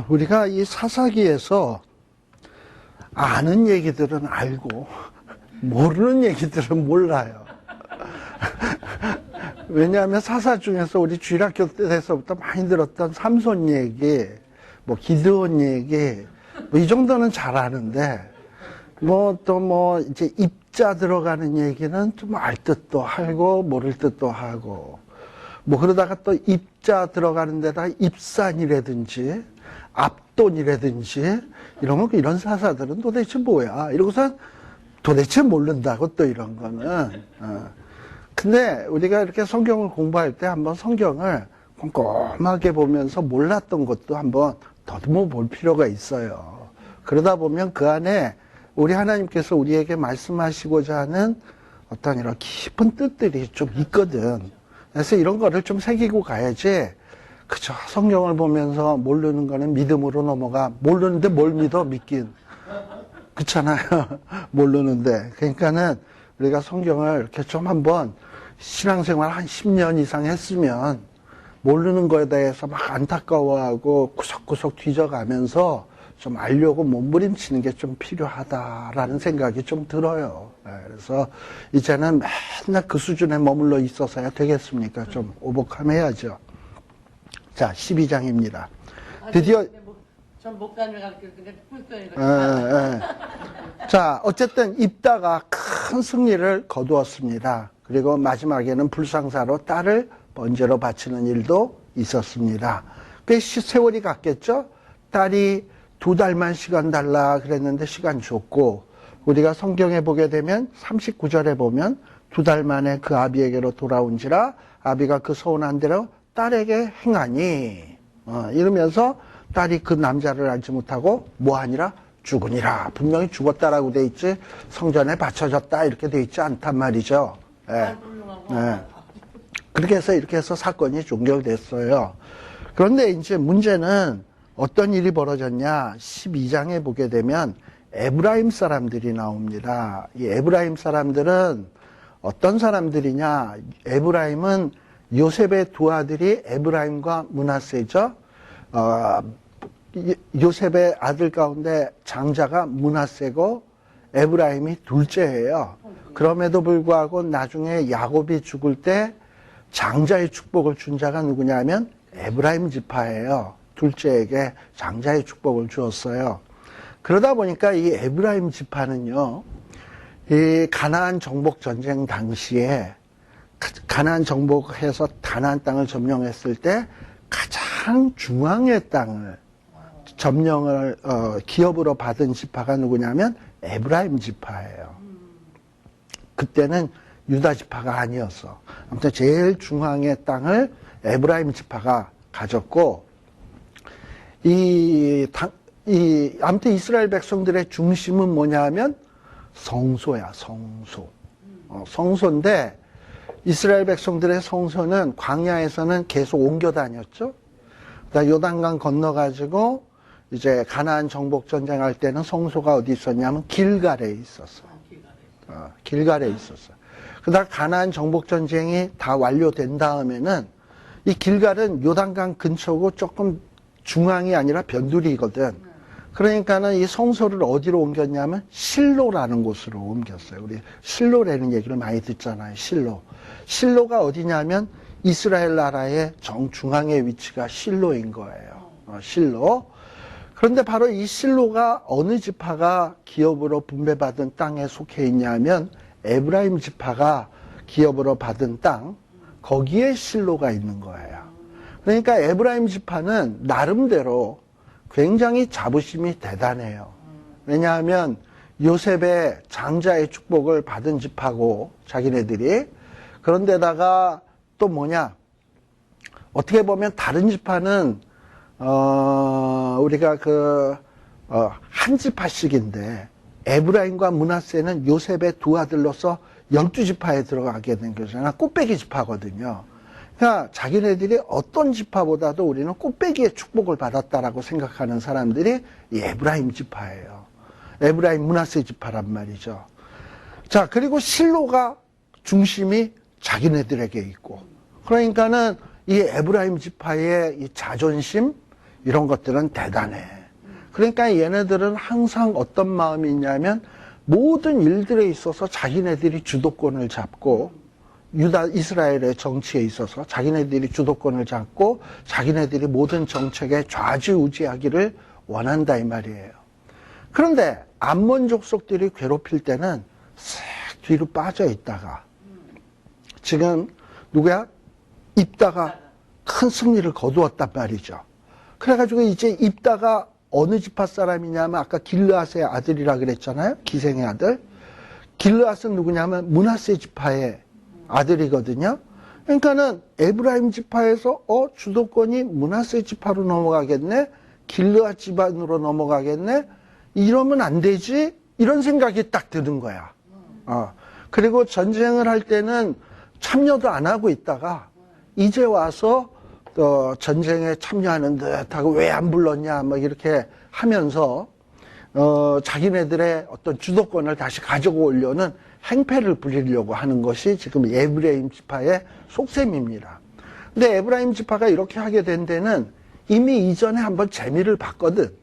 우리가 이 사사기에서 아는 얘기들은 알고 모르는 얘기들은 몰라요. 왜냐하면 사사 중에서 우리 주일학교 때서부터 많이 들었던 삼손 얘기, 뭐 기드온 얘기, 뭐 이 정도는 잘 아는데, 이제 입자 들어가는 얘기는 좀 알 듯도 하고 모를 듯도 하고, 뭐 그러다가 또 입자 들어가는 데다 입산이라든지 앞돈이라든지 이러면 이런 사사들은 도대체 뭐야? 이러고서 도대체 모른다고 또 이런 거는. 근데 우리가 이렇게 성경을 공부할 때 한번 성경을 꼼꼼하게 보면서 몰랐던 것도 한번 더듬어 볼 필요가 있어요. 그러다 보면 그 안에 우리 하나님께서 우리에게 말씀하시고자 하는 어떤 이런 깊은 뜻들이 좀 있거든. 그래서 이런 거를 좀 새기고 가야지. 그죠. 성경을 보면서 모르는 거는 믿음으로 넘어가. 모르는데 뭘 믿어? 믿긴. 그렇잖아요. 모르는데. 그러니까는 우리가 성경을 이렇게 좀 한번 신앙생활 한 10년 이상 했으면 모르는 거에 대해서 막 안타까워하고 구석구석 뒤져가면서 좀 알려고 몸부림치는 게 좀 필요하다라는 생각이 좀 들어요. 그래서 이제는 맨날 그 수준에 머물러 있어서야 되겠습니까? 좀 오복함해야죠. 자, 12장입니다. 드디어 전 목단을 가르치니까 자, 어쨌든 입다가 큰 승리를 거두었습니다. 그리고 마지막에는 불상사로 딸을 번제로 바치는 일도 있었습니다. 꽤 세월이 갔겠죠? 딸이 2달만 시간 달라 그랬는데 시간 줬고, 우리가 성경에 보게 되면 39절에 보면 2달 만에 그 아비에게로 돌아온지라 아비가 그 서운한 대로 딸에게 행하니, 이러면서 딸이 그 남자를 알지 못하고 뭐하니라? 죽으니라. 분명히 죽었다라고 돼 있지 성전에 바쳐졌다 이렇게 돼 있지 않단 말이죠. 그렇게 해서 사건이 종결됐어요. 그런데 이제 문제는 어떤 일이 벌어졌냐? 12장에 보게 되면 에브라임 사람들이 나옵니다. 이 에브라임 사람들은 어떤 사람들이냐? 에브라임은 요셉의 두 아들이 에브라임과 므낫세죠. 요셉의 아들 가운데 장자가 므낫세고 에브라임이 둘째예요. 그럼에도 불구하고 나중에 야곱이 죽을 때 장자의 축복을 준 자가 누구냐면 에브라임 지파예요. 둘째에게 장자의 축복을 주었어요. 그러다 보니까 이 에브라임 지파는요, 이 가나안 정복 전쟁 당시에 가나안 정복해서 가나안 땅을 점령했을 때 가장 중앙의 땅을 점령을 기업으로 받은 지파가 누구냐면 에브라임 지파예요. 그때는 유다 지파가 아니었어. 아무튼 제일 중앙의 땅을 에브라임 지파가 가졌고, 아무튼 이스라엘 백성들의 중심은 뭐냐 하면 성소야, 성소. 성소인데, 이스라엘 백성들의 성소는 광야에서는 계속 옮겨 다녔죠. 요단강 건너가지고 이제 가나안 정복 전쟁할 때는 성소가 어디 있었냐면 길갈에 있었어. 길갈에 있었어. 그다음 가나안 정복 전쟁이 다 완료된 다음에는 이 길갈은 요단강 근처고 조금 중앙이 아니라 변두리거든. 그러니까는 이 성소를 어디로 옮겼냐면 실로라는 곳으로 옮겼어요. 우리 실로라는 얘기를 많이 듣잖아요. 실로. 실로가 어디냐면 이스라엘 나라의 정중앙의 위치가 실로인 거예요. 실로. 그런데 바로 이 실로가 어느 지파가 기업으로 분배받은 땅에 속해 있냐면 에브라임 지파가 기업으로 받은 땅, 거기에 실로가 있는 거예요. 그러니까 에브라임 지파는 나름대로 굉장히 자부심이 대단해요. 왜냐하면 요셉의 장자의 축복을 받은 지파고 자기네들이, 그런데다가 또 뭐냐, 어떻게 보면 다른 지파는 우리가 한 지파씩인데 에브라임과 므낫세는 요셉의 두 아들로서 12지파에 들어가게 된 거잖아. 꽃배기 지파거든요. 그러니까 자기네들이 어떤 지파보다도 우리는 꽃배기의 축복을 받았다라고 생각하는 사람들이 이 에브라임 지파예요. 에브라임 므낫세 지파란 말이죠. 자, 그리고 실로가 중심이 자기네들에게 있고, 그러니까는 이 에브라임 지파의 이 자존심, 이런 것들은 대단해. 그러니까 얘네들은 항상 어떤 마음이 있냐면 모든 일들에 있어서 자기네들이 주도권을 잡고 이스라엘의 정치에 있어서 자기네들이 주도권을 잡고 자기네들이 모든 정책에 좌지우지하기를 원한다 이 말이에요. 그런데 암몬 족속들이 괴롭힐 때는 싹 뒤로 빠져 있다가 지금 누구야? 입다가 큰 승리를 거두었단 말이죠. 그래가지고 이제 입다가 어느 지파 사람이냐면 아까 길르앗의 아들이라 그랬잖아요. 기생의 아들. 길르앗은 누구냐면 므낫세 지파의 아들이거든요. 그러니까는 에브라임 지파에서 주도권이 므낫세 지파로 넘어가겠네. 길르앗 집안으로 넘어가겠네. 이러면 안 되지. 이런 생각이 딱 드는 거야. 그리고 전쟁을 할 때는 참여도 안 하고 있다가 이제 와서 전쟁에 참여하는 듯하고 왜 안 불렀냐 뭐 이렇게 하면서 자기네들의 어떤 주도권을 다시 가지고 오려는 행패를 부리려고 하는 것이 지금 에브라임 지파의 속셈입니다. 근데 에브라임 지파가 이렇게 하게 된 데는 이미 이전에 한번 재미를 봤거든.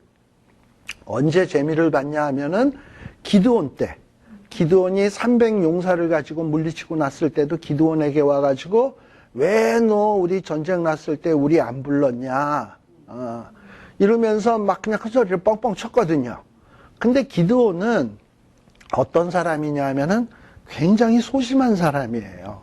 언제 재미를 봤냐 하면은 기드온 때. 기드온이 300용사를 가지고 물리치고 났을 때도 기드온에게 와가지고 왜 너 우리 전쟁 났을 때 우리 안 불렀냐 이러면서 막 그냥 그 소리를 뻥뻥 쳤거든요. 근데 기드온은 어떤 사람이냐 하면은 굉장히 소심한 사람이에요.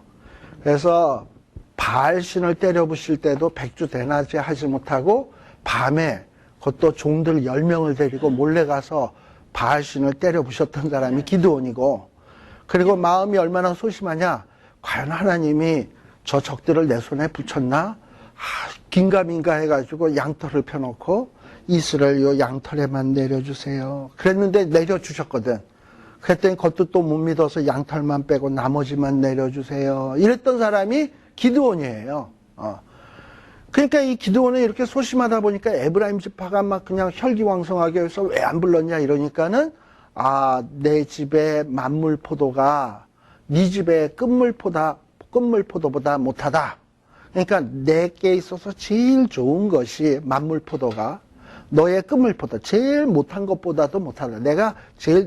그래서 바알신을 때려 부실 때도 백주대낮에 하지 못하고 밤에 그것도 종들 10명을 데리고 몰래 가서 바알신을 때려 부셨던 사람이 기드온이고, 그리고 마음이 얼마나 소심하냐, 과연 하나님이 저 적들을 내 손에 붙였나? 긴가민가 해가지고 양털을 펴놓고 이스라엘 요 양털에만 내려주세요. 그랬는데 내려주셨거든. 그랬더니 그것도 또 못 믿어서 양털만 빼고 나머지만 내려주세요. 이랬던 사람이 기드온이에요. 그러니까 이 기드온은 이렇게 소심하다 보니까 에브라임 지파가 막 그냥 혈기왕성하게 해서 왜 안 불렀냐 이러니까는 내 집에 만물 포도가 네 집에 끝물포도보다 못하다. 그러니까 내게 있어서 제일 좋은 것이 만물포도가 너의 끝물포도 제일 못한 것보다도 못하다.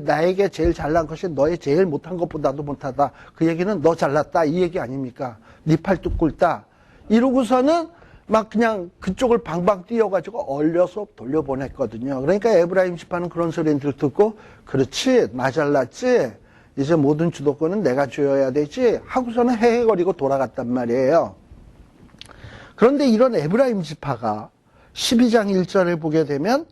나에게 제일 잘난 것이 너의 제일 못한 것보다도 못하다. 그 얘기는 너 잘났다 이 얘기 아닙니까? 네 팔뚝 굵다 이러고서는 막 그냥 그쪽을 방방 뛰어가지고 얼려서 돌려보냈거든요. 그러니까 에브라임 지파는 그런 소리를 듣고 그렇지 나 잘났지 이제 모든 주도권은 내가 쥐어야 되지 하고서는 헤헤거리고 돌아갔단 말이에요. 그런데 이런 에브라임 지파가 12장 1절을 보게 되면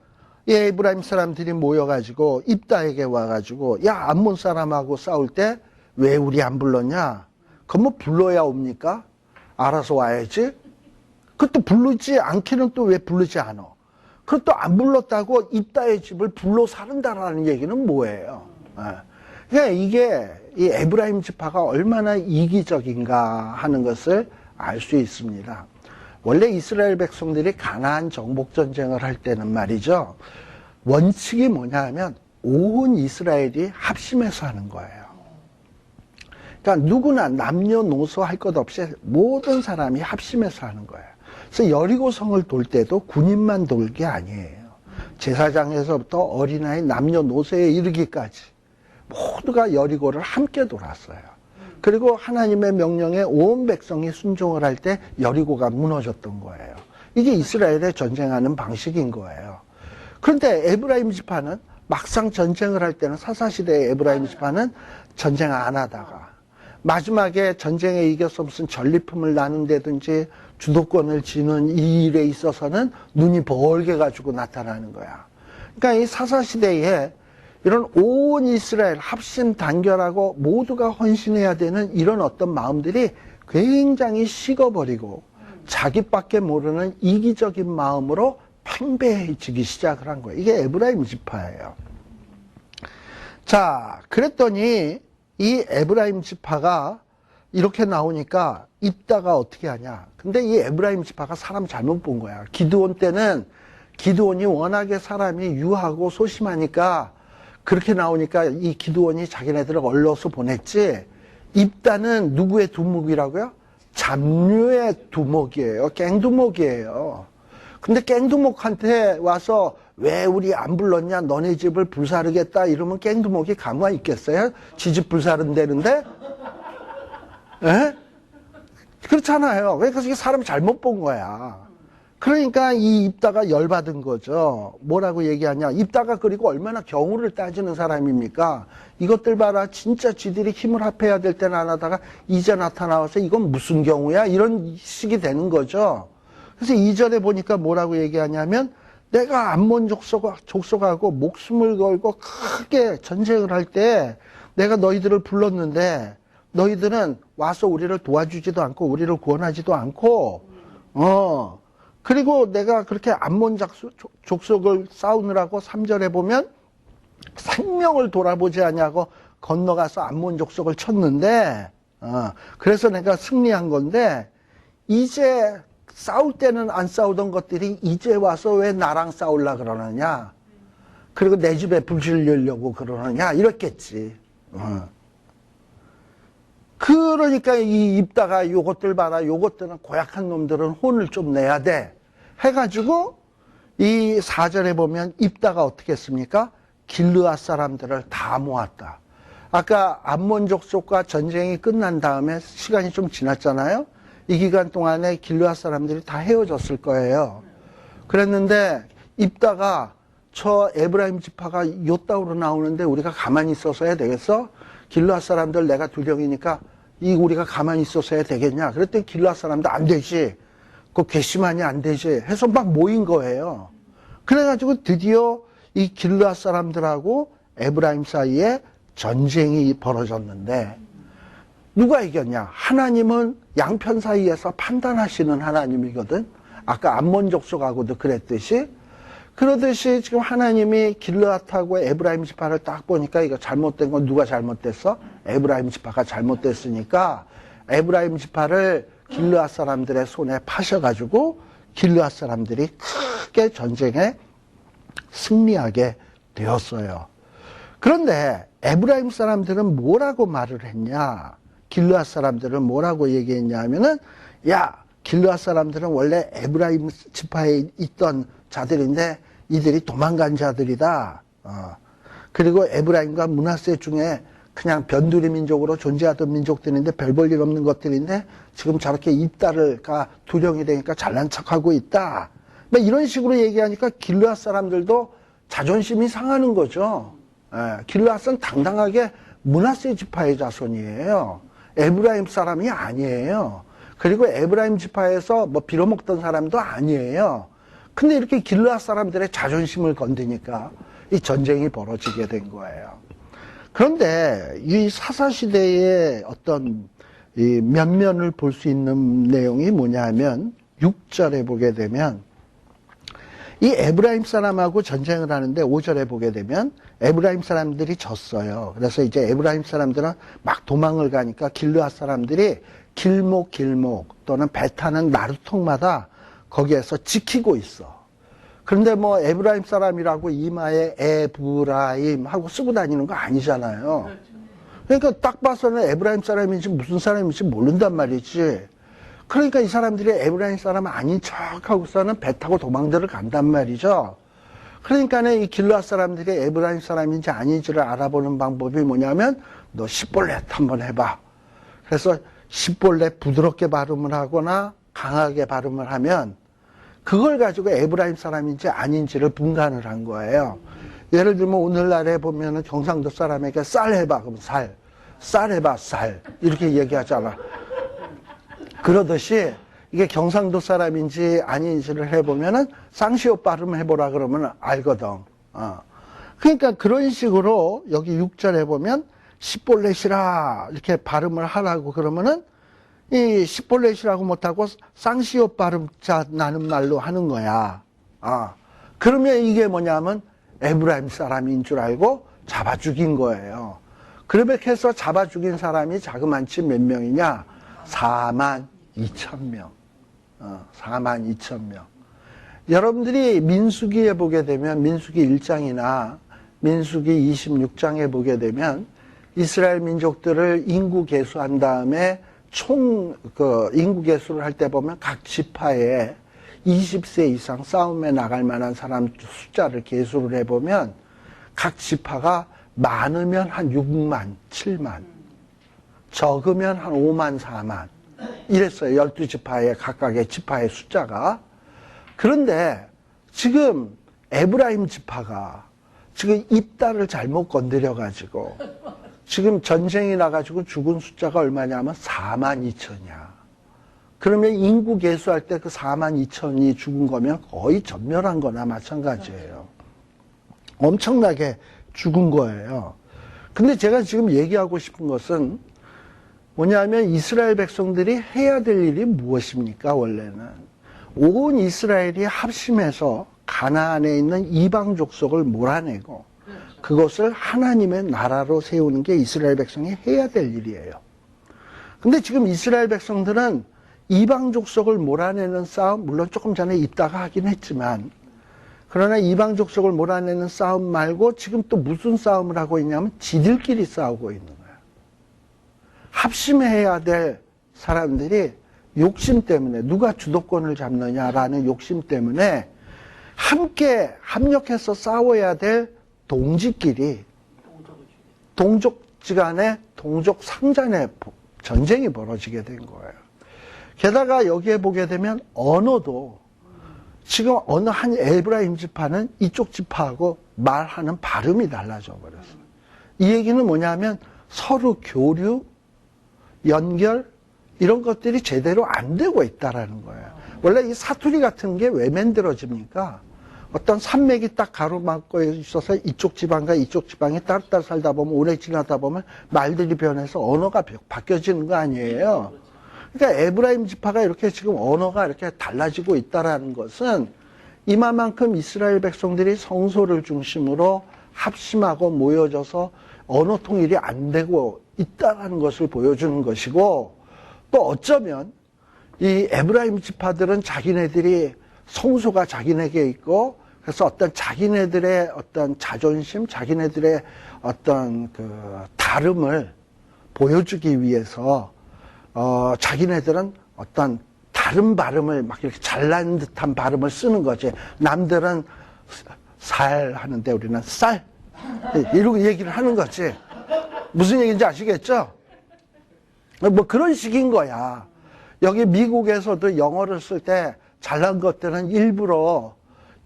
이 에브라임 사람들이 모여가지고 입다에게 와가지고 야 암몬 사람하고 싸울 때 왜 우리 안 불렀냐? 그럼 뭐 불러야 옵니까? 알아서 와야지. 그것도 부르지 않기는 또 왜 부르지 않아? 그것도 안 불렀다고 입다의 집을 불러 사른다라는 얘기는 뭐예요? 그러니까 이게 이 에브라임 지파가 얼마나 이기적인가 하는 것을 알 수 있습니다. 원래 이스라엘 백성들이 가나안 정복 전쟁을 할 때는 말이죠. 원칙이 뭐냐 하면 온 이스라엘이 합심해서 하는 거예요. 그러니까 누구나 남녀노소 할 것 없이 모든 사람이 합심해서 하는 거예요. 그래서 여리고성을 돌 때도 군인만 돌 게 아니에요. 제사장에서부터 어린아이 남녀노소에 이르기까지 모두가 여리고를 함께 돌았어요. 그리고 하나님의 명령에 온 백성이 순종을 할 때 여리고가 무너졌던 거예요. 이게 이스라엘의 전쟁하는 방식인 거예요. 그런데 에브라임 지파는 막상 전쟁을 할 때는 사사시대의 에브라임 지파는 전쟁 안 하다가 마지막에 전쟁에 이겨서 무슨 전리품을 나눈다든지 주도권을 쥐는 이 일에 있어서는 눈이 벌게 가지고 나타나는 거야. 그러니까 이 사사시대에 이런 온 이스라엘 합심 단결하고 모두가 헌신해야 되는 이런 어떤 마음들이 굉장히 식어버리고 자기밖에 모르는 이기적인 마음으로 팽배해지기 시작을 한 거예요. 이게 에브라임 지파예요. 자, 그랬더니 이 에브라임 지파가 이렇게 나오니까 입다가 어떻게 하냐. 근데 이 에브라임 지파가 사람 잘못 본 거야. 기드온 때는 기드온이 워낙에 사람이 유하고 소심하니까 그렇게 나오니까 이 기드온이 자기네들을 얼러서 보냈지. 입다는 누구의 두목이라고요? 잡류의 두목이에요. 갱두목이에요. 근데 깽두목한테 와서 왜 우리 안 불렀냐? 너네 집을 불사르겠다 이러면 깽두목이 가만히 있겠어요? 지 집 불사른다는데? 예? 그렇잖아요. 그러니까 이게 사람 잘못 본 거야. 그러니까 이 입다가 열받은 거죠. 뭐라고 얘기하냐. 입다가 그리고 얼마나 경우를 따지는 사람입니까? 이것들 봐라. 진짜 지들이 힘을 합해야 될 때는 안 하다가 이제 나타나와서 이건 무슨 경우야? 이런 식이 되는 거죠. 그래서 이전에 보니까 뭐라고 얘기하냐면 내가 암몬 족속하고 목숨을 걸고 크게 전쟁을 할 때 내가 너희들을 불렀는데 너희들은 와서 우리를 도와주지도 않고 우리를 구원하지도 않고 그리고 내가 그렇게 암몬 족속을 싸우느라고 3절에 보면 생명을 돌아보지 않냐고 건너가서 암몬 족속을 쳤는데 그래서 내가 승리한 건데 이제 싸울 때는 안 싸우던 것들이 이제 와서 왜 나랑 싸우려 그러느냐 그리고 내 집에 불 지르려고 그러느냐 이랬겠지. 그러니까 이 입다가 요것들 봐라. 요것들은 고약한 놈들은 혼을 좀 내야 돼. 해가지고 이 4절에 보면 입다가 어떻게 했습니까? 길르앗 사람들을 다 모았다. 아까 암몬 족속과 전쟁이 끝난 다음에 시간이 좀 지났잖아요. 이 기간 동안에 길르앗 사람들이 다 헤어졌을 거예요. 그랬는데 입다가 저 에브라임 지파가 요따우로 나오는데 우리가 가만히 있어서 해야 되겠어? 길르앗 사람들 내가 두령이니까 우리가 가만히 있어서 해야 되겠냐? 그랬더니 길르앗 사람들 안 되지. 그 괘씸하니 안 되지. 해서 막 모인 거예요. 그래가지고 드디어 이 길르앗 사람들하고 에브라임 사이에 전쟁이 벌어졌는데 누가 이겼냐? 하나님은 양편 사이에서 판단하시는 하나님이거든. 아까 암몬 족속하고도 그랬듯이. 그러듯이 지금 하나님이 길르앗하고 에브라임 지파를 딱 보니까 이거 잘못된 건 누가 잘못됐어? 에브라임 지파가 잘못됐으니까 에브라임 지파를 길르앗 사람들의 손에 파셔가지고 길르앗 사람들이 크게 전쟁에 승리하게 되었어요. 그런데 에브라임 사람들은 뭐라고 말을 했냐? 길르앗 사람들은 뭐라고 얘기했냐 하면은 야 길르앗 사람들은 원래 에브라임 지파에 있던 자들인데 이들이 도망간 자들이다. 그리고 에브라임과 므낫세 중에 그냥 변두리 민족으로 존재하던 민족들인데 별 볼 일 없는 것들인데 지금 저렇게 입다가 두령이 되니까 잘난 척하고 있다. 이런 식으로 얘기하니까 길르앗 사람들도 자존심이 상하는 거죠. 길르앗은 당당하게 므낫세 지파의 자손이에요. 에브라임 사람이 아니에요. 그리고 에브라임 지파에서 뭐 빌어먹던 사람도 아니에요. 근데 이렇게 길르앗 사람들의 자존심을 건드니까 이 전쟁이 벌어지게 된 거예요. 그런데 이 사사시대의 어떤 이 면면을 볼 수 있는 내용이 뭐냐 하면 6절에 보게 되면 이 에브라임 사람하고 전쟁을 하는데 5절에 보게 되면 에브라임 사람들이 졌어요. 그래서 이제 에브라임 사람들은 막 도망을 가니까 길르앗 사람들이 길목 또는 배 타는 나루통마다 거기에서 지키고 있어. 그런데 뭐 에브라임 사람이라고 이마에 에브라임 하고 쓰고 다니는 거 아니잖아요. 그러니까 딱 봐서는 에브라임 사람인지 무슨 사람인지 모른단 말이지. 그러니까 이 사람들이 에브라임 사람 아닌 척하고서는 배 타고 도망들을 간단 말이죠. 그러니까는 이 길르앗 사람들이 에브라임 사람인지 아닌지를 알아보는 방법이 뭐냐면 너 시볼렛 한번 해봐. 그래서 시볼렛 부드럽게 발음을 하거나 강하게 발음을 하면 그걸 가지고 에브라임 사람인지 아닌지를 분간을 한 거예요. 예를 들면 오늘날에 보면은 경상도 사람에게 쌀 해봐. 그럼 쌀 해봐, 쌀. 이렇게 얘기하잖아. 그러듯이 이게 경상도 사람인지 아닌지를 해보면은 쌍시옷 발음 해보라 그러면 알거든. 그러니까 그런 식으로 여기 6절에 보면 시볼렛이라 이렇게 발음을 하라고 그러면은 이 시볼렛이라고 못하고 쌍시옷 발음자 나는 말로 하는 거야. 그러면 이게 뭐냐면 에브라임 사람인 줄 알고 잡아 죽인 거예요. 그렇게 해서 잡아 죽인 사람이 자그만치 몇 명이냐? 42,000명. 42,000명. 여러분들이 민수기에 보게 되면 민수기 1장이나 민수기 26장에 보게 되면 이스라엘 민족들을 인구 계수한 다음에 인구 계수를 할 때 보면 각 지파에 20세 이상 싸움에 나갈 만한 사람 숫자를 계수를 해보면 각 지파가 많으면 한 6만, 7만, 적으면 한 5만, 4만 이랬어요. 12지파의 각각의 지파의 숫자가. 그런데 지금 에브라임 지파가 지금 입다를 잘못 건드려가지고 지금 전쟁이 나가지고 죽은 숫자가 얼마냐면 4만 2천이야. 그러면 인구 계수할 때 그 4만 2천이 죽은 거면 거의 전멸한 거나 마찬가지예요. 엄청나게 죽은 거예요. 근데 제가 지금 얘기하고 싶은 것은 뭐냐면 이스라엘 백성들이 해야 될 일이 무엇입니까? 원래는 온 이스라엘이 합심해서 가나안에 있는 이방 족속을 몰아내고 그것을 하나님의 나라로 세우는 게 이스라엘 백성이 해야 될 일이에요. 근데 지금 이스라엘 백성들은 이방 족속을 몰아내는 싸움, 물론 조금 전에 있다가 하긴 했지만, 그러나 이방 족속을 몰아내는 싸움 말고 지금 또 무슨 싸움을 하고 있냐면 지들끼리 싸우고 있는 거예요. 합심해야 될 사람들이 욕심 때문에, 누가 주도권을 잡느냐라는 욕심 때문에 함께 합력해서 싸워야 될 동지끼리 동족지간에 동족 상잔의 전쟁이 벌어지게 된 거예요. 게다가 여기에 보게 되면 언어도 지금 어느 한 에브라임 지파는 이쪽 지파하고 말하는 발음이 달라져 버렸어요. 이 얘기는 뭐냐면 서로 교류, 연결 이런 것들이 제대로 안 되고 있다라는 거예요. 원래 이 사투리 같은 게 왜 만들어집니까? 어떤 산맥이 딱 가로막고 있어서 이쪽 지방과 이쪽 지방이 따로따로 살다 보면 오래 지나다 보면 말들이 변해서 언어가 바뀌어지는 거 아니에요. 그러니까 에브라임 지파가 이렇게 지금 언어가 이렇게 달라지고 있다라는 것은 이만큼 이스라엘 백성들이 성소를 중심으로 합심하고 모여져서 언어 통일이 안 되고 있다라는 것을 보여주는 것이고, 또 어쩌면 이 에브라임 지파들은 자기네들이 성소가 자기네에게 있고, 그래서 어떤 자기네들의 어떤 자존심, 자기네들의 어떤 그 다름을 보여주기 위해서 자기네들은 어떤 다른 발음을 막 이렇게 잘난 듯한 발음을 쓰는 거지. 남들은 살 하는데 우리는 쌀 이러고 얘기를 하는 거지. 무슨 얘기인지 아시겠죠? 뭐 그런 식인 거야. 여기 미국에서도 영어를 쓸 때 잘난 것들은 일부러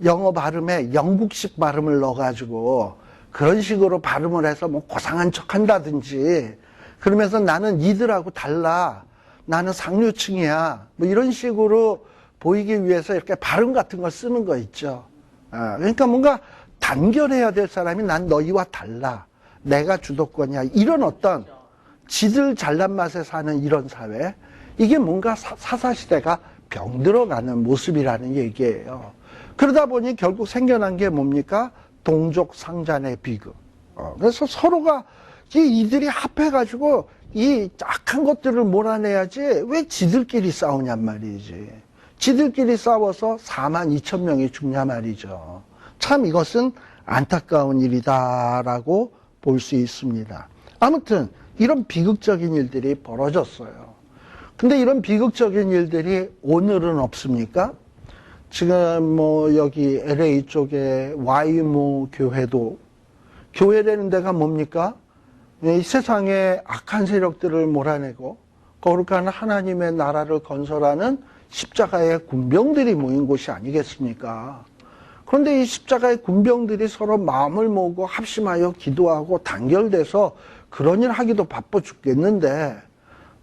영어 발음에 영국식 발음을 넣어가지고 그런 식으로 발음을 해서 뭐 고상한 척 한다든지, 그러면서 나는 이들하고 달라, 나는 상류층이야, 뭐 이런 식으로 보이기 위해서 이렇게 발음 같은 걸 쓰는 거 있죠. 그러니까 뭔가 단결해야 될 사람이 난 너희와 달라, 내가 주도권이야, 이런 어떤 지들 잘난 맛에 사는 이런 사회, 이게 뭔가 사사시대가 병들어가는 모습이라는 얘기예요. 그러다 보니 결국 생겨난 게 뭡니까? 동족 상잔의 비극. 그래서 서로가 이들이 합해가지고 이 악한 것들을 몰아내야지 왜 지들끼리 싸우냔 말이지. 지들끼리 싸워서 4만 2천 명이 죽냐 말이죠. 참 이것은 안타까운 일이다라고 볼 수 있습니다. 아무튼 이런 비극적인 일들이 벌어졌어요. 근데 이런 비극적인 일들이 오늘은 없습니까? 지금 뭐 여기 LA 쪽에 YMO 교회도, 교회라는 데가 뭡니까? 이 세상의 악한 세력들을 몰아내고 거룩한 하나님의 나라를 건설하는 십자가의 군병들이 모인 곳이 아니겠습니까? 그런데 이 십자가의 군병들이 서로 마음을 모으고 합심하여 기도하고 단결돼서 그런 일 하기도 바빠 죽겠는데,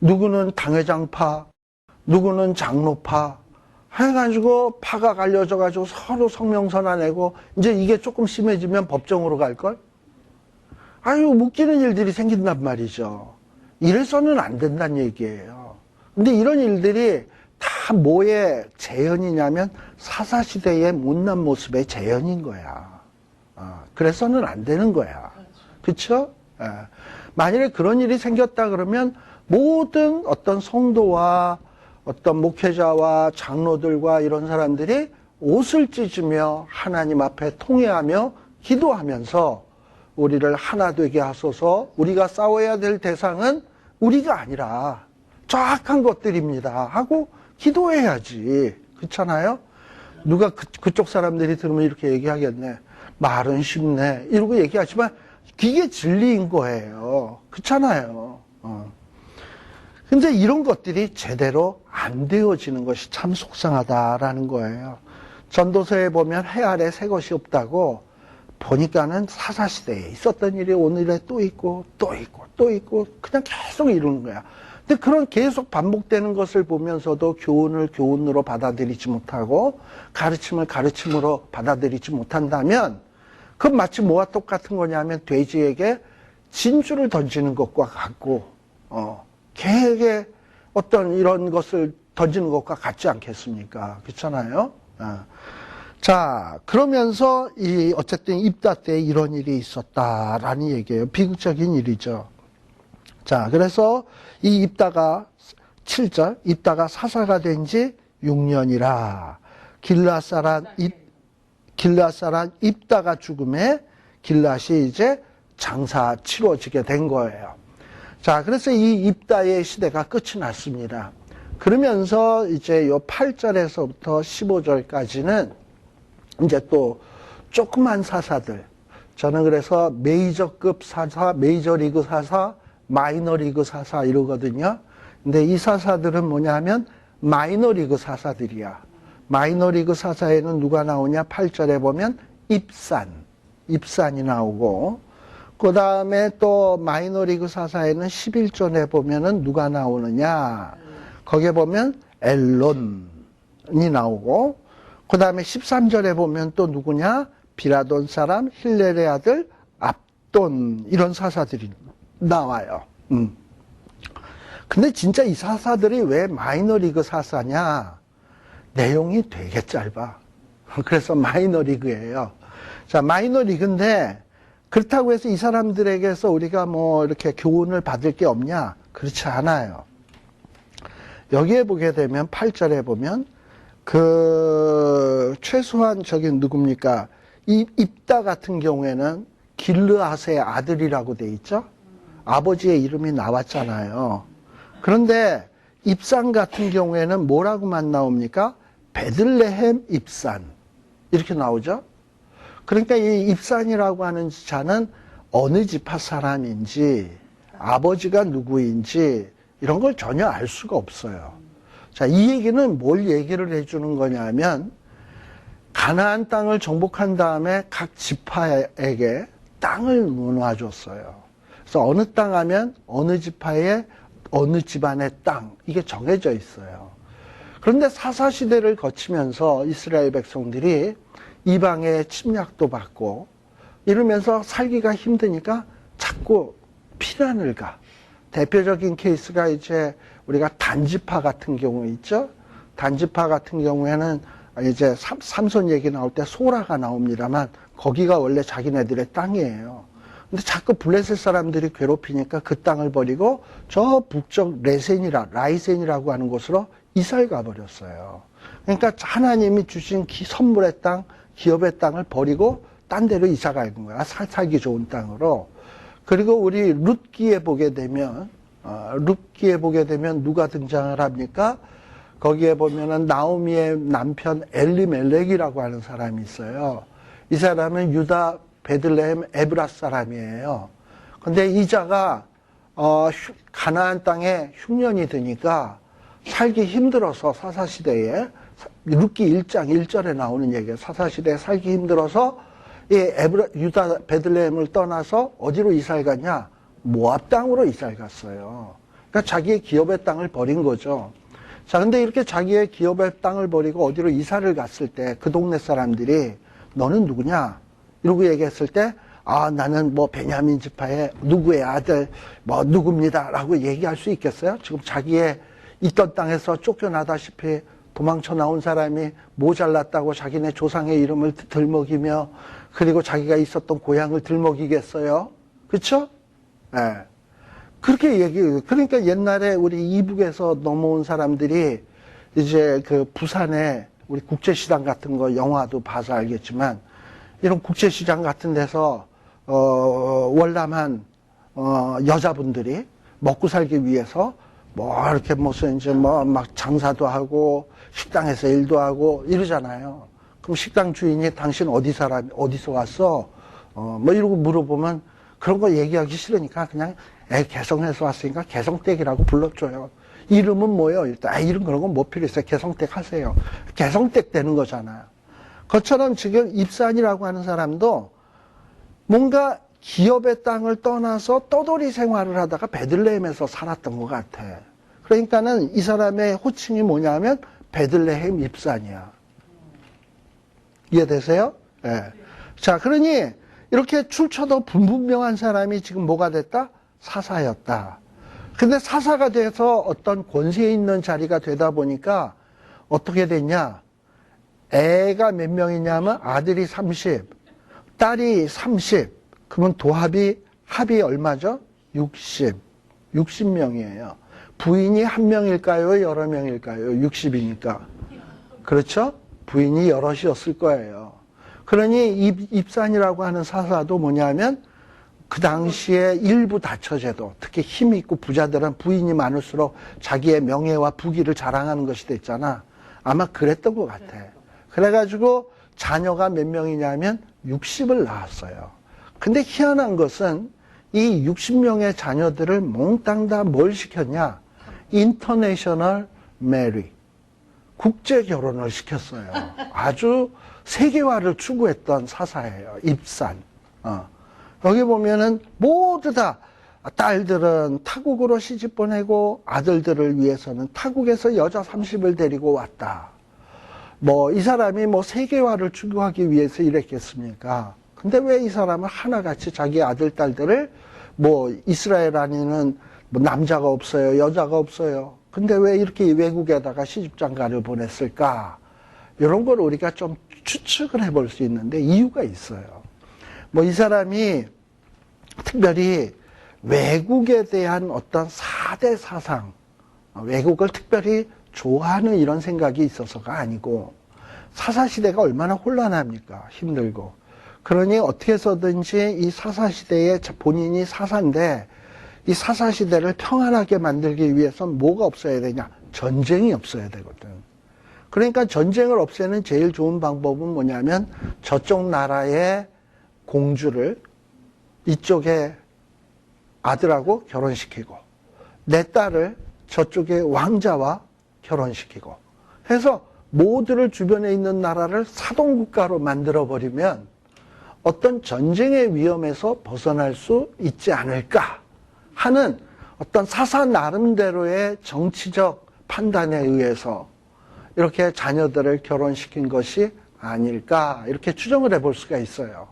누구는 당회장파, 누구는 장로파 해가지고 파가 갈려져가지고 서로 성명서나 내고, 이제 이게 조금 심해지면 법정으로 갈걸? 아유, 웃기는 일들이 생긴단 말이죠. 이래서는 안 된다는 얘기예요. 근데 이런 일들이 다 뭐의 재현이냐면 사사시대의 못난 모습의 재현인 거야. 그래서는 안 되는 거야. 그쵸? 만일에 그런 일이 생겼다 그러면 모든 어떤 성도와 어떤 목회자와 장로들과 이런 사람들이 옷을 찢으며 하나님 앞에 통회하며 기도하면서 우리를 하나 되게 하소서, 우리가 싸워야 될 대상은 우리가 아니라 저 악한 것들입니다 하고 기도해야지. 그렇잖아요? 누가 그쪽 사람들이 들으면 이렇게 얘기하겠네. 말은 쉽네. 이러고 얘기하지만 그게 진리인 거예요. 그렇잖아요. 근데 이런 것들이 제대로 안 되어지는 것이 참 속상하다라는 거예요. 전도서에 보면 해 아래 새 것이 없다고 보니까는 사사시대에 있었던 일이 오늘에 또 있고 또 있고 또 있고 그냥 계속 이러는 거야. 근데 그런 계속 반복되는 것을 보면서도 교훈을 교훈으로 받아들이지 못하고 가르침을 가르침으로 받아들이지 못한다면 그건 마치 뭐와 똑같은 거냐면 돼지에게 진주를 던지는 것과 같고 개에게 어떤 이런 것을 던지는 것과 같지 않겠습니까? 그렇잖아요. 자, 그러면서 어쨌든 입다 때 이런 일이 있었다라는 얘기예요. 비극적인 일이죠. 자, 그래서 이 입다가 7절 입다가 사사가 된 지 6년이라 길앗 사람 입다가 죽음에 길앗이 이제 장사 치러지게 된 거예요. 자, 그래서 이 입다의 시대가 끝이 났습니다. 그러면서 이제 요 8절에서부터 15절까지는 이제 또 조그만 사사들, 저는 그래서 메이저급 사사, 메이저리그 사사, 마이너리그 사사 이러거든요. 근데 이 사사들은 뭐냐면 마이너리그 사사들이야. 마이너리그 사사에는 누가 나오냐? 8절에 보면 입산이 나오고, 그 다음에 또 마이너리그 사사에는 11절에 보면은 누가 나오느냐? 거기에 보면 엘론이 나오고, 그 다음에 13절에 보면 또 누구냐? 비라돈 사람 힐렐의 아들 압돈, 이런 사사들이 나와요. 근데 진짜 이 사사들이 왜 마이너리그 사사냐? 내용이 되게 짧아. 그래서 마이너리그예요. 자, 마이너리그인데 그렇다고 해서 이 사람들에게서 우리가 뭐 이렇게 교훈을 받을 게 없냐? 그렇지 않아요. 여기에 보게 되면 8절에 보면 최소한 저기 누굽니까? 이 입다 같은 경우에는 길르앗의 아들이라고 돼 있죠? 아버지의 이름이 나왔잖아요. 그런데 입산 같은 경우에는 뭐라고만 나옵니까? 베들레헴 입산. 이렇게 나오죠? 그러니까 이 입산이라고 하는 자는 어느 지파 사람인지, 아버지가 누구인지, 이런 걸 전혀 알 수가 없어요. 자, 이 얘기는 뭘 얘기를 해주는 거냐면, 가나안 땅을 정복한 다음에 각 지파에게 땅을 나눠줬어요. 그래서 어느 땅 하면 어느 지파의 어느 집안의 땅, 이게 정해져 있어요. 그런데 사사시대를 거치면서 이스라엘 백성들이 이방의 침략도 받고 이러면서 살기가 힘드니까 자꾸 피난을 가. 대표적인 케이스가 이제 우리가 단지파 같은 경우 있죠. 단지파 같은 경우에는 이제 삼손 얘기 나올 때 소라가 나옵니다만 거기가 원래 자기네들의 땅이에요. 근데 자꾸 블레셋 사람들이 괴롭히니까 그 땅을 버리고 저 북쪽 라이센이라고 하는 곳으로 이사를 가버렸어요. 그러니까 하나님이 주신 선물의 땅, 기업의 땅을 버리고 딴 데로 이사 가는 거야. 살기 좋은 땅으로. 그리고 우리 룻기에 보게 되면 누가 등장을 합니까? 거기에 보면은 나오미의 남편 엘리멜렉이라고 하는 사람이 있어요. 이 사람은 유다 베들레헴 에브라 사람이에요. 근데 이 자가 가나안 땅에 흉년이 드니까 살기 힘들어서 사사시대에 룻기 1장 1절에 나오는 얘기예요. 사사시대에 살기 힘들어서 유다 베들레헴을 떠나서 어디로 이사를 갔냐? 모압 땅으로 이사를 갔어요. 그러니까 자기의 기업의 땅을 버린 거죠. 자, 근데 이렇게 자기의 기업의 땅을 버리고 어디로 이사를 갔을 때 그 동네 사람들이 너는 누구냐? 이러고 얘기했을 때 나는 뭐 베냐민 지파의 누구의 아들 누구입니다 라고 얘기할 수 있겠어요? 지금 자기의 있던 땅에서 쫓겨나다시피 도망쳐 나온 사람이 모자랐다고 자기네 조상의 이름을 들먹이며 그리고 자기가 있었던 고향을 들먹이겠어요? 그렇죠? 네. 그렇게 그러니까 옛날에 우리 이북에서 넘어온 사람들이 이제 그 부산에 우리 국제시장 같은 거 영화도 봐서 알겠지만 이런 국제시장 같은 데서 월남한 여자분들이 먹고 살기 위해서 이렇게 무슨 이제 막 장사도 하고 식당에서 일도 하고 이러잖아요. 그럼 식당 주인이 당신 어디서 왔어? 뭐 이러고 물어보면 그런 거 얘기하기 싫으니까 그냥 개성에서 왔으니까 개성댁이라고 불러줘요. 이름은 뭐예요? 일단 이름 그런 건 뭐 필요 있어요? 개성댁 하세요. 개성댁 되는 거잖아요. 그것처럼 지금 입산이라고 하는 사람도 뭔가 기업의 땅을 떠나서 떠돌이 생활을 하다가 베들레헴에서 살았던 것 같아. 그러니까는 이 사람의 호칭이 뭐냐면 베들레헴 입산이야. 이해되세요? 예. 자, 그러니 이렇게 출처도 분분명한 사람이 지금 뭐가 됐다? 사사였다. 근데 사사가 돼서 어떤 권세 있는 자리가 되다 보니까 어떻게 됐냐? 애가 몇 명이냐면 아들이 30, 딸이 30. 그러면 합이 얼마죠? 60명이에요. 부인이 한 명일까요? 여러 명일까요? 60이니까. 그렇죠? 부인이 여럿이었을 거예요. 그러니 입산이라고 하는 사사도 뭐냐면 그 당시에 일부 다처제도, 특히 힘이 있고 부자들은 부인이 많을수록 자기의 명예와 부귀를 자랑하는 것이 됐잖아. 아마 그랬던 것 같아. 그래가지고 자녀가 몇 명이냐면 60을 낳았어요. 근데 희한한 것은 이 60명의 자녀들을 몽땅 다 뭘 시켰냐? 인터내셔널 메리, 국제 결혼을 시켰어요. 아주 세계화를 추구했던 사사예요. 입산. 여기 보면은 모두 다 딸들은 타국으로 시집 보내고 아들들을 위해서는 타국에서 여자 30을 데리고 왔다. 뭐 이 사람이 뭐 세계화를 추구하기 위해서 이랬겠습니까? 근데 왜 이 사람은 하나같이 자기 아들, 딸들을 뭐 이스라엘 안에는 뭐 남자가 없어요, 여자가 없어요. 근데 왜 이렇게 외국에다가 시집장가를 보냈을까? 이런 걸 우리가 좀 추측을 해볼 수 있는데 이유가 있어요. 뭐 이 사람이 특별히 외국에 대한 어떤 4대 사상, 외국을 특별히 좋아하는 이런 생각이 있어서가 아니고 사사시대가 얼마나 혼란합니까? 힘들고. 그러니 어떻게 해서든지 이 사사시대에 본인이 사사인데 이 사사시대를 평안하게 만들기 위해서는 뭐가 없어야 되냐? 전쟁이 없어야 되거든. 그러니까 전쟁을 없애는 제일 좋은 방법은 뭐냐면 저쪽 나라의 공주를 이쪽에 아들하고 결혼시키고 내 딸을 저쪽의 왕자와 결혼시키고 해서 모두를 주변에 있는 나라를 사동국가로 만들어버리면 어떤 전쟁의 위험에서 벗어날 수 있지 않을까 하는 어떤 사사 나름대로의 정치적 판단에 의해서 이렇게 자녀들을 결혼시킨 것이 아닐까 이렇게 추정을 해볼 수가 있어요.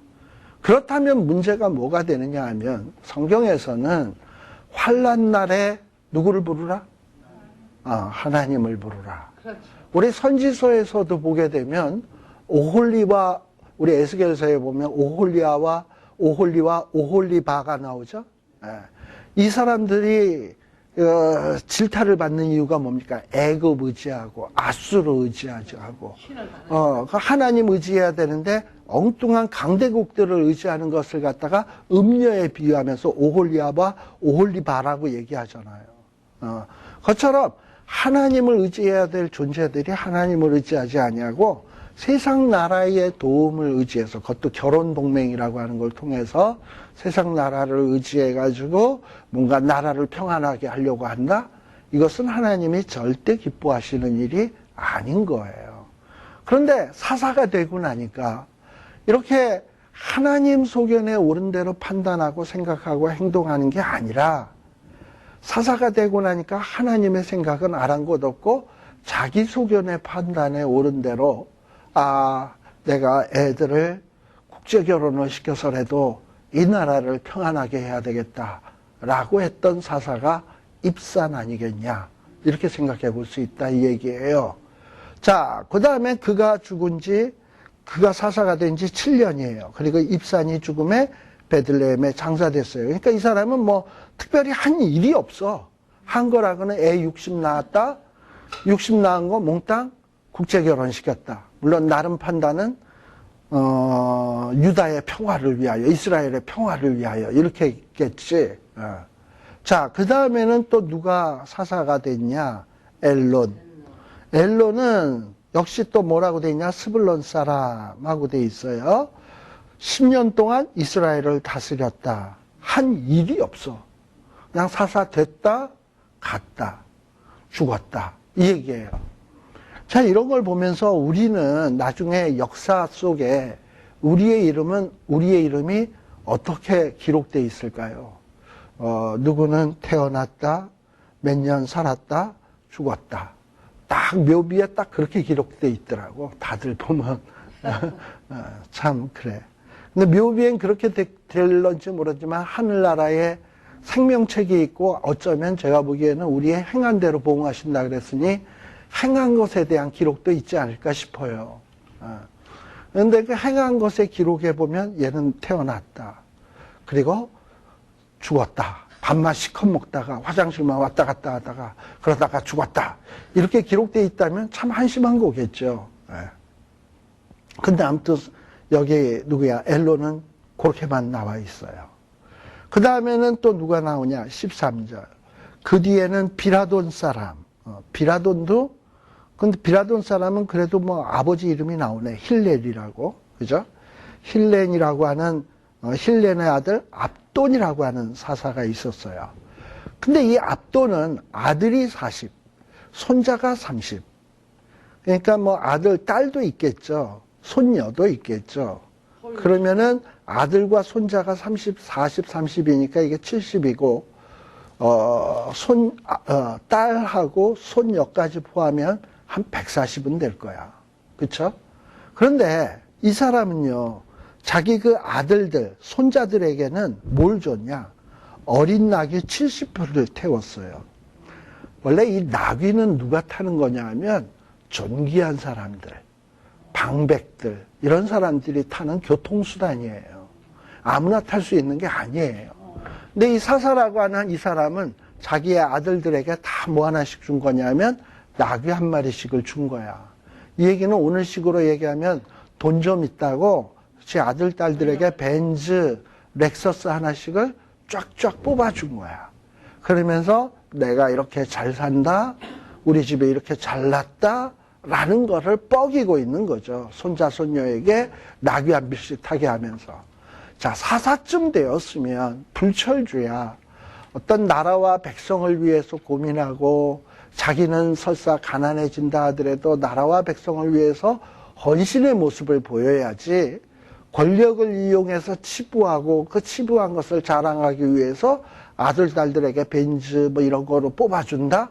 그렇다면 문제가 뭐가 되느냐 하면 성경에서는 환난 날에 누구를 부르라? 하나님을 부르라. 우리 선지서에서도 보게 되면 오홀리와 우리 에스겔서에 보면 오홀리와 오홀리바가 나오죠. 이 사람들이 질타를 받는 이유가 뭡니까? 애굽 의지하고 아수르 의지하고 하나님 의지해야 되는데 엉뚱한 강대국들을 의지하는 것을 갖다가 음녀에 비유하면서 오홀리아와 오홀리바라고 얘기하잖아요. 그것처럼 하나님을 의지해야 될 존재들이 하나님을 의지하지 아니하고 세상 나라의 도움을 의지해서 그것도 결혼 동맹이라고 하는 걸 통해서 세상 나라를 의지해 가지고 뭔가 나라를 평안하게 하려고 한다? 이것은 하나님이 절대 기뻐하시는 일이 아닌 거예요. 그런데 사사가 되고 나니까 이렇게 하나님 소견에 옳은 대로 판단하고 생각하고 행동하는 게 아니라 사사가 되고 나니까 하나님의 생각은 아랑곳 없고 자기 소견의 판단에 옳은 대로 내가 애들을 국제 결혼을 시켜서라도 이 나라를 평안하게 해야 되겠다라고 했던 사사가 입산 아니겠냐 이렇게 생각해 볼 수 있다 이 얘기예요. 자, 그 다음에 그가 사사가 된 지 7년이에요. 그리고 입산이 죽음에 베들레헴에 장사됐어요. 그러니까 이 사람은 뭐 특별히 한 일이 없어. 한 거라고는 애 60 낳았다. 60 낳은 거 몽땅 국제 결혼시켰다. 물론 나름 판단은 유다의 평화를 위하여, 이스라엘의 평화를 위하여 이렇게 했겠지. 자, 그 다음에는 또 누가 사사가 됐냐? 엘론은 역시 또 뭐라고 돼 있냐? 스불론 사람하고 돼 있어요. 10년 동안 이스라엘을 다스렸다. 한 일이 없어. 그냥 사사 됐다, 갔다, 죽었다. 이 얘기예요. 자, 이런 걸 보면서 우리는 나중에 역사 속에 우리의 이름이 어떻게 기록되어 있을까요? 누구는 태어났다, 몇 년 살았다, 죽었다. 딱 묘비에 딱 그렇게 기록되어 있더라고. 다들 보면. 참, 그래. 근데 묘비엔 그렇게 될런지 모르지만 하늘나라에 생명책이 있고 어쩌면 제가 보기에는 우리의 행한 대로 보응하신다 그랬으니 행한 것에 대한 기록도 있지 않을까 싶어요. 그런데 그 행한 것의 기록에 보면 얘는 태어났다. 그리고 죽었다. 밥만 시컷 먹다가 화장실만 왔다 갔다 하다가 그러다가 죽었다. 이렇게 기록되어 있다면 참 한심한 거겠죠. 근데 아무튼 여기 누구야? 엘로는 그렇게만 나와 있어요. 그 다음에는 또 누가 나오냐? 13절. 그 뒤에는 비라돈 사람. 비라돈도, 근데 비라돈 사람은 그래도 뭐 아버지 이름이 나오네. 힐렐이라고. 그죠? 힐렌이라고 하는, 힐렌의 아들 압돈이라고 하는 사사가 있었어요. 근데 이 압돈은 아들이 40, 손자가 30. 그러니까 뭐 아들, 딸도 있겠죠. 손녀도 있겠죠. 그러면은 아들과 손자가 30, 40, 30이니까 이게 70이고, 딸하고 손녀까지 포함하면 한 140은 될 거야. 그쵸? 그런데 이 사람은요, 자기 그 아들들, 손자들에게는 뭘 줬냐? 어린 나귀 70표를 태웠어요. 원래 이 나귀는 누가 타는 거냐 하면 존귀한 사람들, 방백들, 이런 사람들이 타는 교통수단이에요. 아무나 탈 수 있는 게 아니에요. 근데 이 사사라고 하는 이 사람은 자기의 아들들에게 다 뭐 하나씩 준 거냐면 나귀 한 마리씩을 준 거야. 이 얘기는 오늘식으로 얘기하면 돈 좀 있다고 제 아들, 딸들에게 벤츠, 렉서스 하나씩을 쫙쫙 뽑아준 거야. 그러면서 내가 이렇게 잘 산다, 우리 집에 이렇게 잘났다, 라는 거를 뻐기고 있는 거죠. 손자, 손녀에게 나귀 한 빌씩 타게 하면서. 자, 사사쯤 되었으면 불철주야. 어떤 나라와 백성을 위해서 고민하고 자기는 설사 가난해진다 하더라도 나라와 백성을 위해서 헌신의 모습을 보여야지 권력을 이용해서 치부하고 그 치부한 것을 자랑하기 위해서 아들, 딸들에게 벤츠 뭐 이런 거로 뽑아준다?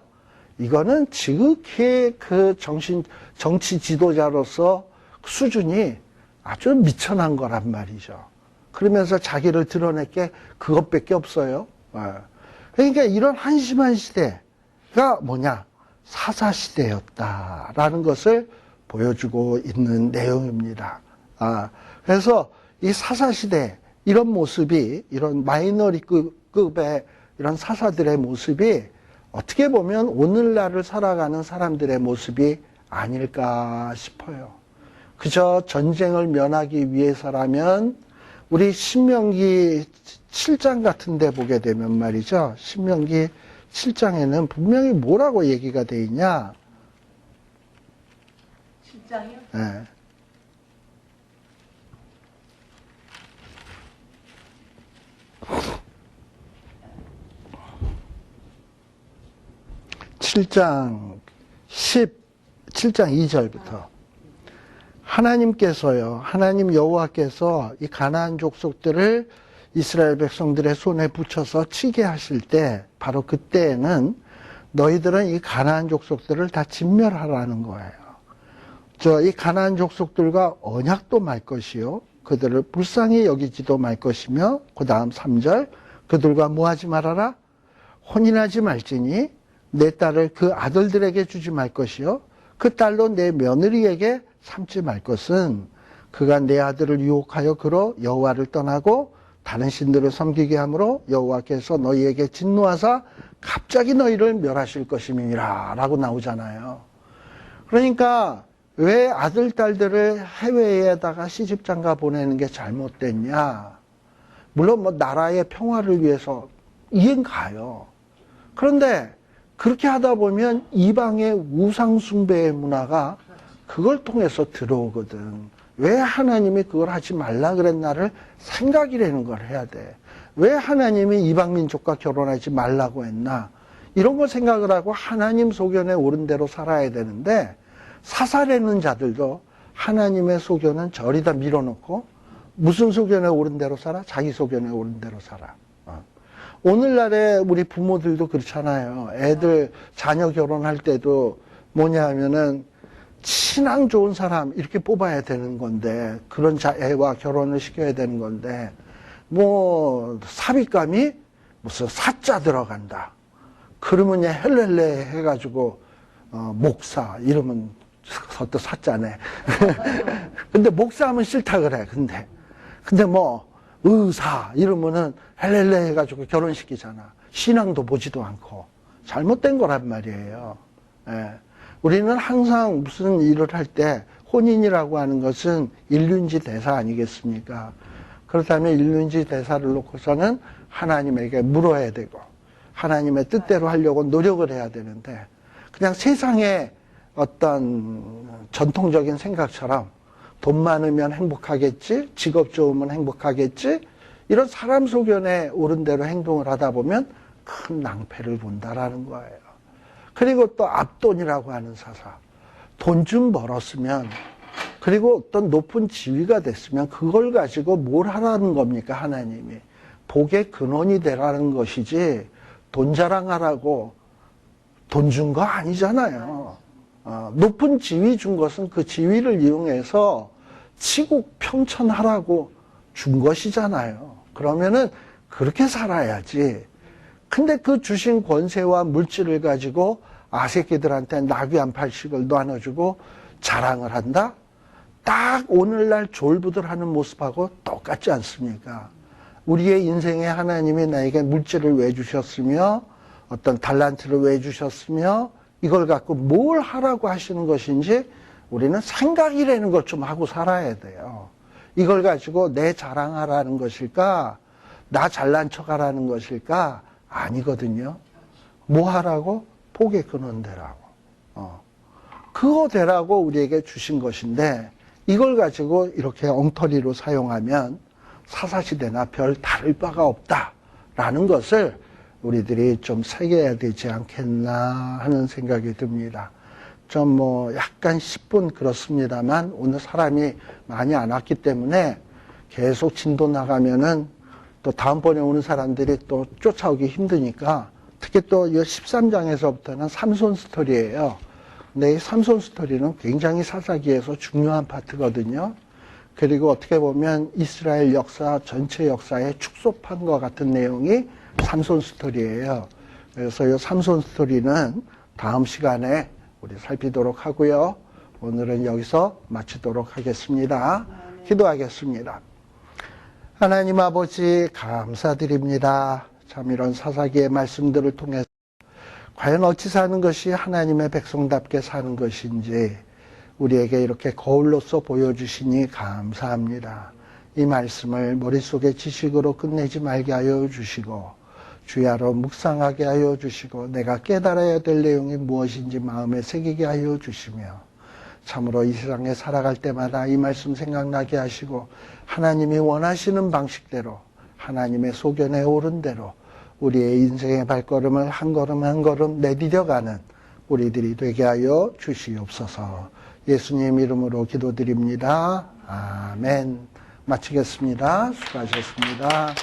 이거는 지극히 그 정치 지도자로서 수준이 아주 미천한 거란 말이죠. 그러면서 자기를 드러낼 게 그것밖에 없어요. 그러니까 이런 한심한 시대가 뭐냐? 사사시대였다라는 것을 보여주고 있는 내용입니다. 그래서 이 사사시대, 이런 모습이, 이런 마이너리급의 이런 사사들의 모습이 어떻게 보면 오늘날을 살아가는 사람들의 모습이 아닐까 싶어요. 그저 전쟁을 면하기 위해서라면 우리 신명기 7장 같은 데 보게 되면 말이죠. 신명기 7장에는 분명히 뭐라고 얘기가 돼 있냐? 7장이요? 네. (7장 2절부터) 하나님께서요, 하나님 여호와께서 이 가나안 족속들을 이스라엘 백성들의 손에 붙여서 치게 하실 때, 바로 그때에는 너희들은 이 가나안 족속들을 다 진멸하라는 거예요. 이 가나안 족속들과 언약도 말 것이요, 그들을 불쌍히 여기지도 말 것이며, 그 다음 3절, 그들과 뭐 하지 말아라? 혼인하지 말지니 내 딸을 그 아들들에게 주지 말 것이요, 그 딸로 내 며느리에게 삼지 말 것은 그가 내 아들을 유혹하여 그로 여호와를 떠나고 다른 신들을 섬기게 하므로 여호와께서 너희에게 진노하사 갑자기 너희를 멸하실 것임이니라 라고 나오잖아요. 그러니까 왜 아들, 딸들을 해외에다가 시집장가 보내는 게 잘못됐냐? 물론 뭐 나라의 평화를 위해서 이해는 가요. 그런데 그렇게 하다 보면 이방의 우상숭배의 문화가 그걸 통해서 들어오거든. 왜 하나님이 그걸 하지 말라 그랬나를 생각이라는 걸 해야 돼. 왜 하나님이 이방민족과 결혼하지 말라고 했나? 이런 거 생각을 하고 하나님 소견에 옳은 대로 살아야 되는데, 사살하는 자들도 하나님의 소견은 저리 다 밀어놓고 무슨 소견에 옳은 대로 살아? 자기 소견에 옳은 대로 살아. 오늘날에 우리 부모들도 그렇잖아요. 애들 자녀 결혼할 때도 뭐냐 하면은 신앙 좋은 사람 이렇게 뽑아야 되는 건데, 그런 애와 결혼을 시켜야 되는 건데, 뭐 삽입감이 무슨 사자 들어간다 그러면 헬렐레 해가지고 목사 이러면 그것도 사자네. 근데 목사 하면 싫다 그래. 근데 뭐 의사 이러면은 헬렐레 해가지고 결혼시키잖아. 신앙도 보지도 않고 잘못된 거란 말이에요. 예. 우리는 항상 무슨 일을 할 때 혼인이라고 하는 것은 일륜지 대사 아니겠습니까? 그렇다면 일륜지 대사를 놓고서는 하나님에게 물어야 되고 하나님의 뜻대로 하려고 노력을 해야 되는데, 그냥 세상의 어떤 전통적인 생각처럼 돈 많으면 행복하겠지, 직업 좋으면 행복하겠지, 이런 사람 소견에 옳은 대로 행동을 하다 보면 큰 낭패를 본다라는 거예요. 그리고 또 앞돈이라고 하는 사사. 돈 좀 벌었으면, 그리고 어떤 높은 지위가 됐으면 그걸 가지고 뭘 하라는 겁니까, 하나님이? 복의 근원이 되라는 것이지 돈 자랑하라고 돈 준 거 아니잖아요. 높은 지위 준 것은 그 지위를 이용해서 치국 평천하라고 준 것이잖아요. 그러면은 그렇게 살아야지. 근데 그 주신 권세와 물질을 가지고 아새끼들한테 나귀 한 팔씩을 나눠주고 자랑을 한다? 딱 오늘날 졸부들 하는 모습하고 똑같지 않습니까? 우리의 인생에 하나님이 나에게 물질을 왜 주셨으며 어떤 달란트를 왜 주셨으며 이걸 갖고 뭘 하라고 하시는 것인지 우리는 생각이라는 걸 좀 하고 살아야 돼요. 이걸 가지고 내 자랑하라는 것일까? 나 잘난 척하라는 것일까? 아니거든요. 뭐 하라고? 복의 근원 되라고. 그거 되라고 우리에게 주신 것인데, 이걸 가지고 이렇게 엉터리로 사용하면 사사시대나 별 다를 바가 없다라는 것을 우리들이 좀 새겨야 되지 않겠나 하는 생각이 듭니다. 좀 뭐 약간 10분 그렇습니다만 오늘 사람이 많이 안 왔기 때문에 계속 진도 나가면은 또 다음번에 오는 사람들이 또 쫓아오기 힘드니까, 특히 또 이 13장에서부터는 삼손 스토리예요. 근데 이 삼손 스토리는 굉장히 사사기에서 중요한 파트거든요. 그리고 어떻게 보면 이스라엘 역사 전체 역사의 축소판과 같은 내용이 삼손 스토리예요. 그래서 이 삼손 스토리는 다음 시간에 우리 살피도록 하고요. 오늘은 여기서 마치도록 하겠습니다. 기도하겠습니다. 하나님 아버지 감사드립니다. 참 이런 사사기의 말씀들을 통해서 과연 어찌 사는 것이 하나님의 백성답게 사는 것인지 우리에게 이렇게 거울로서 보여주시니 감사합니다. 이 말씀을 머릿속에 지식으로 끝내지 말게 하여 주시고 주야로 묵상하게 하여 주시고 내가 깨달아야 될 내용이 무엇인지 마음에 새기게 하여 주시며 참으로 이 세상에 살아갈 때마다 이 말씀 생각나게 하시고 하나님이 원하시는 방식대로 하나님의 소견에 옳은 대로 우리의 인생의 발걸음을 한 걸음 한 걸음 내디뎌가는 우리들이 되게 하여 주시옵소서. 예수님 이름으로 기도드립니다. 아멘. 마치겠습니다. 수고하셨습니다.